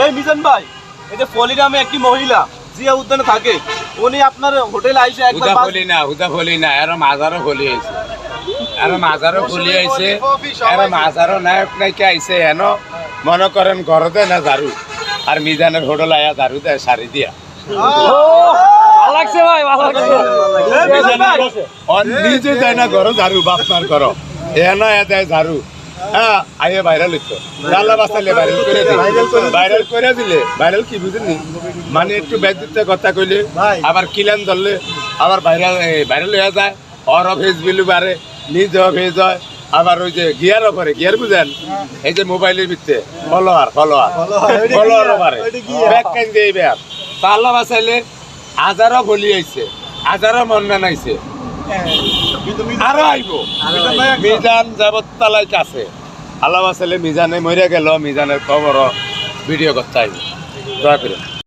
এই মিজান ভাই, এই যে ফলি নামে একটি মহিলা জিয়া উদ্যানে থাকে, উনি আপনার হোটেলে আইসে একবার হুদা ফলি না এর মাজারও ফলি আইছে, এর মাজারও ফলি আইছে, এর মাজারও নায়ক নায়িকা আইছে। এন মনে করেন ঘরতে না ঝাড়ু, আর মিজানের হোটেল আয়া ঝাড়ু দেয় শাড়ি দিয়া। নিজে দেয় না ঘর ঝাড়ু, বাপমার ঘর এন এ দেয় ঝাড়ু। হ্যাঁ আইয়ে ভাইরাল হইতো, গাল্লা বাঁচালে ভাইরাল করে দিলে, ভাইরাল করে দিলে। ভাইরাল কি বুঝেননি, মানে একটু ব্যক্তিত্বের কথা কইলে আবার কিলান ধরলে আবার ভাইরাল ভাইরাল হয়ে যায়। ওরও ফেস বিলু বাড়ে, নিজেও ফেস হয়। আবার ওই যে গিয়ারও করে, গিয়ার বুঝেন, এই যে মোবাইলের ভিতরে ফলোয়ারও বাড়ে, ব্যাক কাইন দিয়ে ব্যাগ পাল্লা বাঁচাইলে হাজারও বলি আইছে, হাজারও মন নাইছে, আরো আইব। মিজান যাবতালাই কাছে আল্লাহ বাঁচাইলে মিজানে মরে গেল, মিজানের খবরও ভিডিও করতে আইব। দয়া করে।